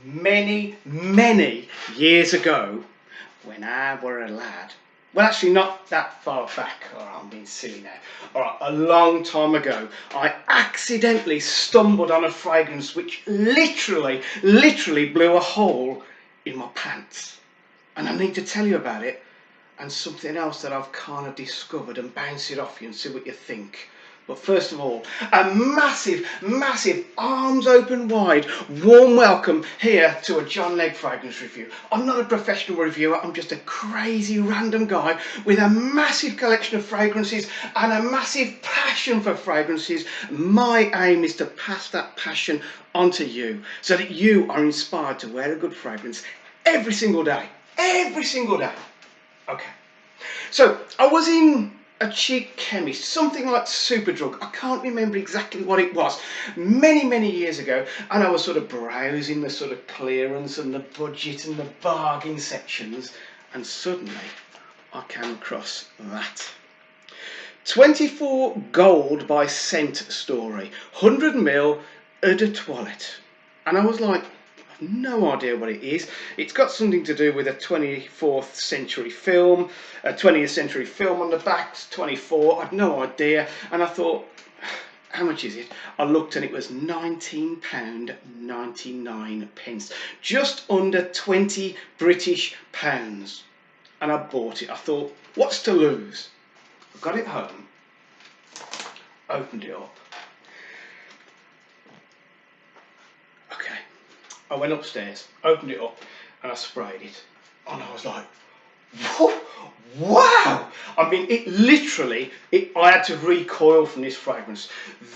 many, many years ago, when I were a lad, well, actually not that far back, I'm being silly now. Alright, a long time ago, I accidentally stumbled on a fragrance which literally blew a hole in my pants. And I need to tell you about it, and something else that I've kind of discovered, and bounce it off you and see what you think. But first of all, a massive, massive, arms open wide, warm welcome here to a John Legg fragrance review. I'm not a professional reviewer, I'm just a crazy random guy with a massive collection of fragrances and a massive passion for fragrances. My aim is to pass that passion onto you so that you are inspired to wear a good fragrance every single day. Every single day. Okay. So, I was in a cheap chemist, something like Superdrug. I can't remember exactly what it was. Many years ago, and I was sort of browsing the sort of clearance and the budget and the bargain sections, and suddenly I came across that. 24 Gold by ScentStory, 100ml Eau de Toilette. And I was like, no idea what it is. It's got something to do with a 24th century film, a 20th century film on the back, 24, I've no idea. And I thought, how much is it? I looked and it was £19.99, just under 20 British pounds. And I bought it. I thought, what's to lose? I got it home, opened it up. I went upstairs, opened it up, and I sprayed it. And I was like, wow! I mean, it literally, I had to recoil from this fragrance.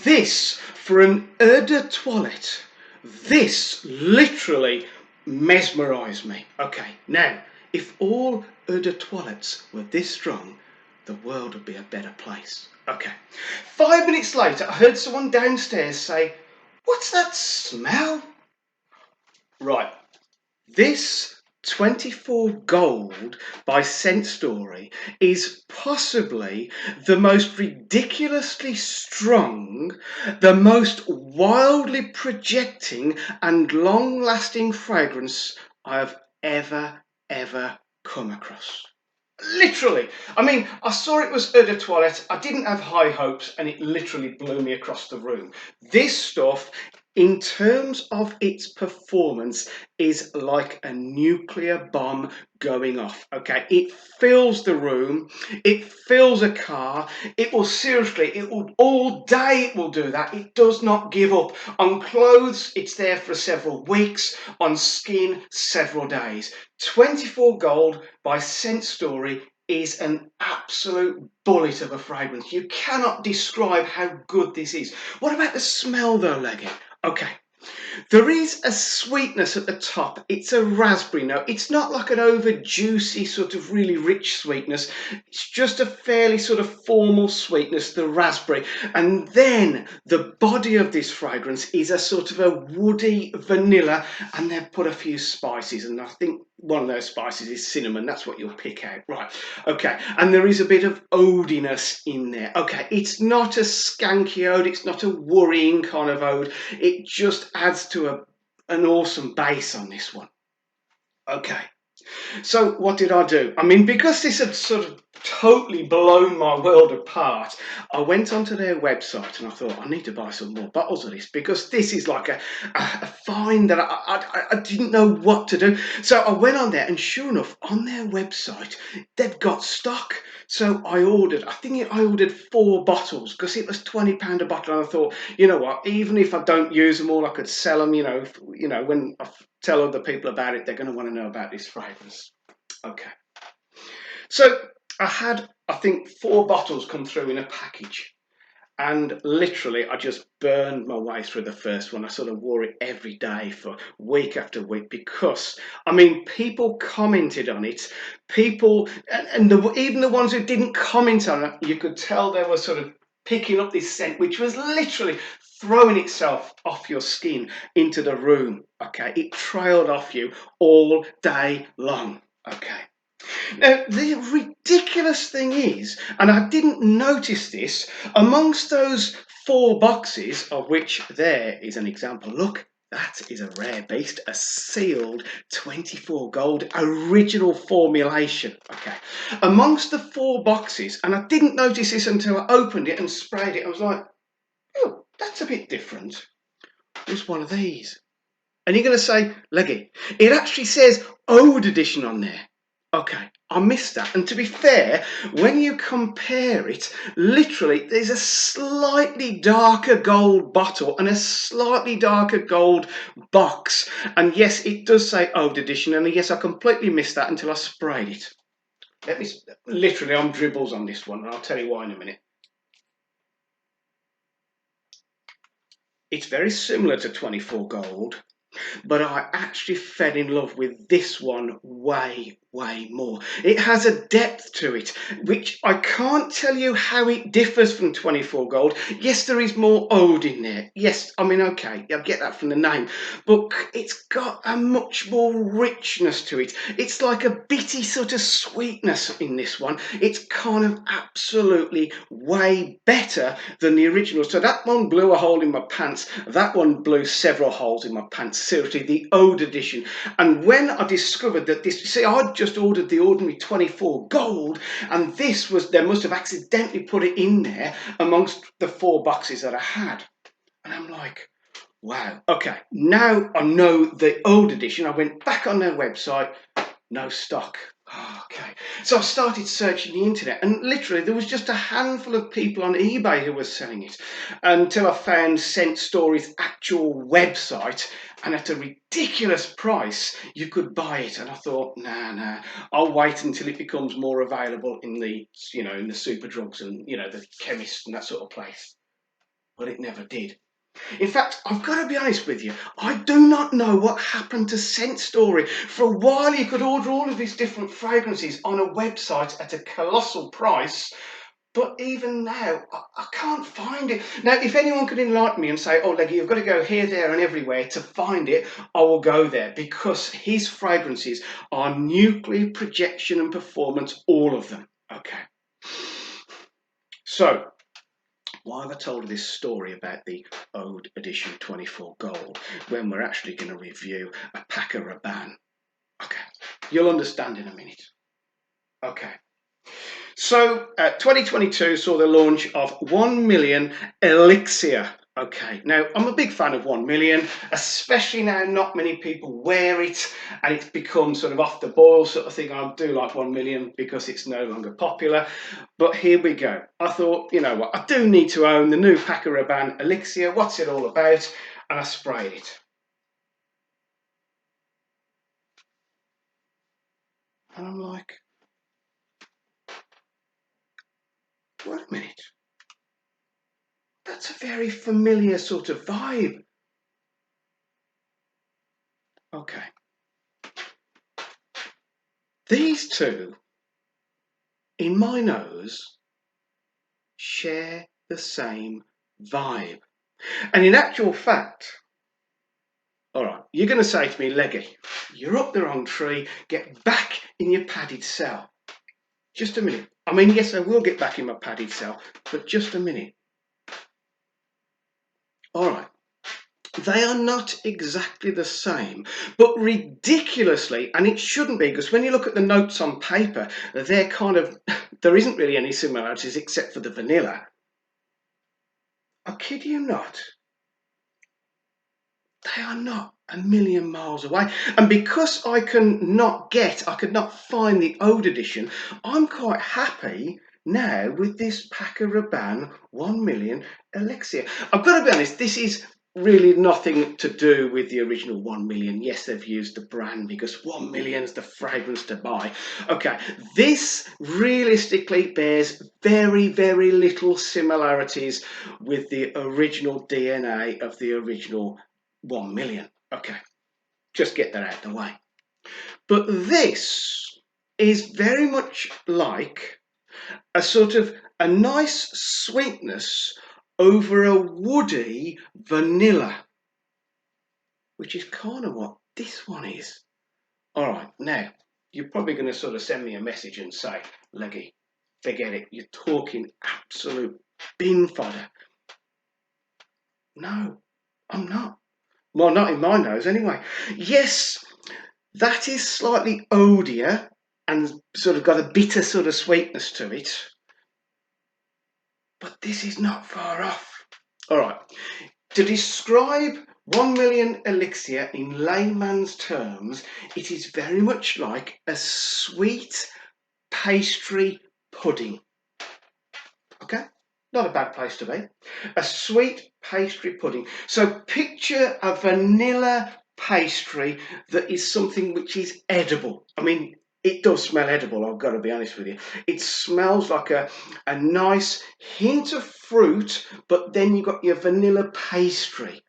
This, for an Eau de Toilette, this literally mesmerised me. Okay, now, if all Eau de Toilettes were this strong, the world would be a better place. Okay, 5 minutes later, I heard someone downstairs say, what's that smell? Right, this 24 Gold by ScentStory is possibly the most ridiculously strong, the most wildly projecting and long-lasting fragrance I have ever come across. Literally, I mean, I saw it was Eau de Toilette, I didn't have high hopes, and it literally blew me across the room. This stuff, in terms of its performance, is like a nuclear bomb going off. Okay, it fills the room, it fills a car, it will all day it will do that. It does not give up. On clothes, it's there for several weeks, on skin, several days. 24 Gold by ScentStory is an absolute bullet of a fragrance. You cannot describe how good this is. What about the smell though, Leggy? Okay, there is a sweetness at the top. It's a raspberry note. It's not like an over juicy sort of really rich sweetness. It's just a fairly sort of formal sweetness, the raspberry. And then the body of this fragrance is a sort of a woody vanilla, and they've put a few spices, and I think one of those spices is cinnamon. That's what you'll pick out. Right, okay, and there is a bit of oudiness in there. Okay, it's not a skanky ode, it's not a worrying kind of ode. It just adds to an awesome base on this one. Okay, so what did I do? I mean, because this had sort of totally blown my world apart, I went onto their website and I thought, I need to buy some more bottles of this, because this is like a find that I didn't know what to do. So I went on there, and sure enough, on their website, they've got stock. So I ordered 4 bottles, because it was £20 a bottle, and I thought, you know what, even if I don't use them all, I could sell them, when I tell other people about it, they're going to want to know about this fragrance. Okay, so I had, I think, 4 bottles come through in a package, and literally I just burned my way through the first one. I sort of wore it every day for week after week, because I mean, people commented on it, even the ones who didn't comment on it, you could tell they were sort of picking up this scent, which was literally throwing itself off your skin into the room. Okay, it trailed off you all day long. Okay, now the ridiculous thing is, and I didn't notice this, amongst those 4 boxes, of which there is an example, look, That is a rare beast, a sealed 24 gold original formulation. Okay, amongst the 4 boxes, and I didn't notice this until I opened it and sprayed it. I was like, oh, that's a bit different. Was one of these. And you're going to say, Leggy, it actually says Ode Edition on there. Okay, I missed that. And to be fair, when you compare it, literally, there's a slightly darker gold bottle and a slightly darker gold box. And yes, it does say Ode Edition. And yes, I completely missed that until I sprayed it. Literally, I'm dribbles on this one. And I'll tell you why in a minute. It's very similar to 24 gold. But I actually fell in love with this one way more. It has a depth to it, which I can't tell you how it differs from 24 gold. Yes, there is more ode in there. Yes, I mean, okay, I get that from the name, but it's got a much more richness to it. It's like a bitty sort of sweetness in this one. It's kind of absolutely way better than the original. So that one blew a hole in my pants. That one blew several holes in my pants. Seriously, the Ode Edition. And when I discovered that this, see, I'd just ordered the ordinary 24 gold, and this was, they must have accidentally put it in there amongst the 4 boxes that I had. And I'm like, wow, okay, now I know the Ode Edition. I went back on their website, no stock. Okay, so I started searching the internet, and literally there was just a handful of people on eBay who were selling it until I found ScentStory's actual website, and at a ridiculous price you could buy it. And I thought, nah, I'll wait until it becomes more available in the, in the super drugs and, the chemists and that sort of place. But it never did. In fact, I've got to be honest with you, I do not know what happened to ScentStory. For a while you could order all of these different fragrances on a website at a colossal price, but even now, I can't find it. Now, if anyone could enlighten me and say, oh, Leggy, you've got to go here, there and everywhere to find it, I will go there, because his fragrances are nuclear projection and performance, all of them. Okay. So, why have I told you this story about the Ode Edition 24 Gold when we're actually going to review a Paco Rabanne? Okay, you'll understand in a minute. Okay. So, 2022 saw the launch of 1 million Elixir. Okay, now I'm a big fan of 1 million, especially now not many people wear it and it's become sort of off the boil sort of thing. I do like 1 million because it's no longer popular. But here we go. I thought, you know what, I do need to own the new Paco Rabanne Elixir. What's it all about? And I sprayed it. And I'm like, wait a minute. That's a very familiar sort of vibe. Okay. These two, in my nose, share the same vibe. And in actual fact, all right, you're going to say to me, Leggy, you're up the wrong tree, get back in your padded cell. Just a minute. I mean, yes, I will get back in my padded cell, but just a minute. All right. They are not exactly the same, but ridiculously, and it shouldn't be, because when you look at the notes on paper, they're kind of, there isn't really any similarities except for the vanilla. I kid you not. They are not a million miles away. And because I could not find the Ode Edition, I'm quite happy now with this Paco Rabanne 1 million Elixir. I've got to be honest, this is really nothing to do with the original 1 million. Yes, they've used the brand because 1 million is the fragrance to buy. Okay, this realistically bears very, very little similarities with the original DNA of the original 1 million. Okay, just get that out of the way. But this is very much like a sort of a nice sweetness over a woody vanilla, which is kind of what this one is. All right, now you're probably going to sort of send me a message and say, Leggy, forget it, you're talking absolute bin fodder. No, I'm not. Well, not in my nose anyway. Yes, that is slightly oadier and sort of got a bitter sort of sweetness to it. But this is not far off. All right. To describe 1 million elixir in layman's terms, it is very much like a sweet pastry pudding. Okay? Not a bad place to be. A sweet pastry pudding. So picture a vanilla pastry that is something which is edible. I mean, it does smell edible, I've got to be honest with you. It smells like a nice hint of fruit, but then you've got your vanilla pastry.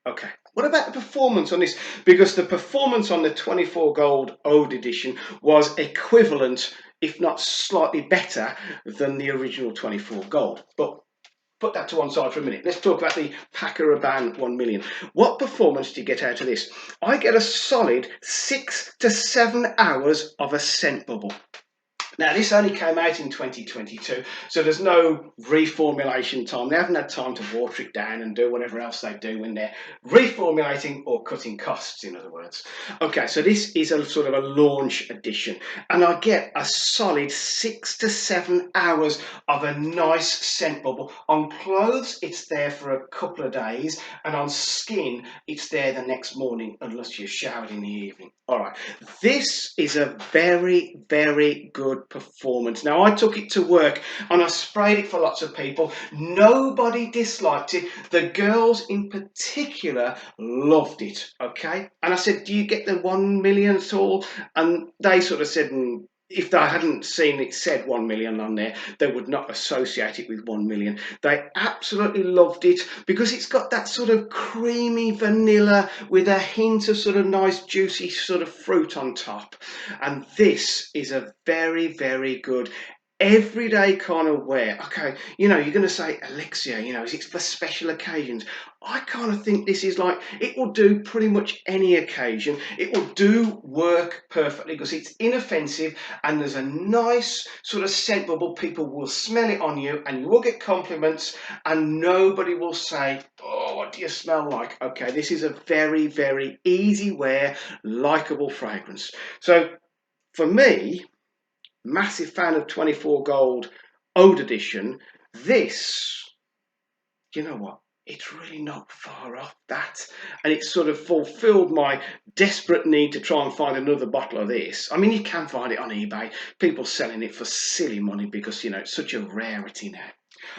Okay. What about the performance on this? Because the performance on the 24 Gold Ode Edition was equivalent, if not slightly better, than the original 24 Gold. But put that to one side for a minute. Let's talk about the Paco Rabanne 1 million. What performance do you get out of this? I get a solid 6 to 7 hours of a scent bubble. Now, this only came out in 2022, so there's no reformulation time. They haven't had time to water it down and do whatever else they do when they're reformulating or cutting costs, in other words. Okay, so this is a sort of a launch edition, and I get a solid 6 to 7 hours of a nice scent bubble. On clothes, it's there for a couple of days, and on skin, it's there the next morning, unless you showered in the evening. All right, this is a very, very good performance. Now, I took it to work and I sprayed it for lots of people. Nobody disliked it. The girls in particular loved it, okay? And I said, do you get the 1 million at all? And they sort of said, if they hadn't seen it said 1 million on there, they would not associate it with 1 million. They absolutely loved it because it's got that sort of creamy vanilla with a hint of sort of nice juicy sort of fruit on top. And this is a very, very good everyday kind of wear. Okay, you know, you're going to say elixir, you know, is it for special occasions? I kind of think this is like, it will do pretty much any occasion. It will do work perfectly because it's inoffensive and there's a nice sort of scent bubble. People will smell it on you and you will get compliments and nobody will say, oh, what do you smell like? Okay, this is a very, very easy wear, likable fragrance. So for me, massive fan of 24 Gold Ode Edition. This, you know what? It's really not far off that. And it sort of fulfilled my desperate need to try and find another bottle of this. I mean, you can find it on eBay. People selling it for silly money because, you know, it's such a rarity now.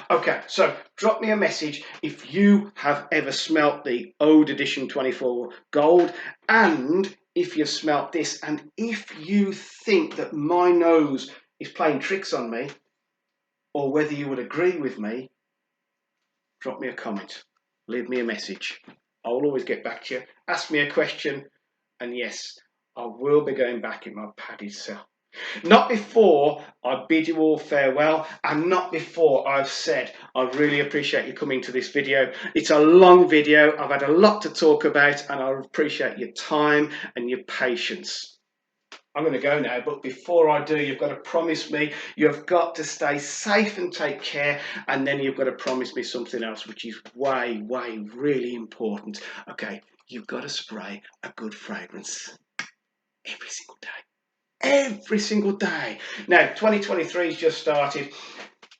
Okay, so drop me a message if you have ever smelt the Ode Edition 24 Gold and if you've smelt this, and if you think that my nose is playing tricks on me, or whether you would agree with me, drop me a comment, leave me a message. I'll always get back to you. Ask me a question, and yes, I will be going back in my padded cell. Not before I bid you all farewell, and not before I've said I really appreciate you coming to this video. It's a long video, I've had a lot to talk about, and I appreciate your time and your patience. I'm going to go now, but before I do, you've got to promise me, you've got to stay safe and take care, and then you've got to promise me something else, which is way, way, really important. Okay, you've got to spray a good fragrance every single day. Every single day. Now, 2023 has just started.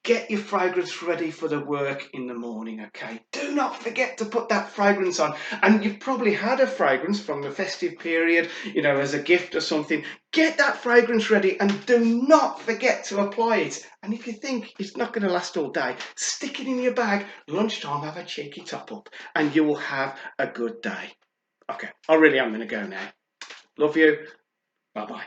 Get your fragrance ready for the work in the morning, okay? Do not forget to put that fragrance on. And you've probably had a fragrance from the festive period, you know, as a gift or something. Get that fragrance ready and do not forget to apply it. And if you think it's not going to last all day, stick it in your bag. Lunchtime, have a cheeky top up and you will have a good day. Okay, I really am going to go now. Love you. Bye-bye.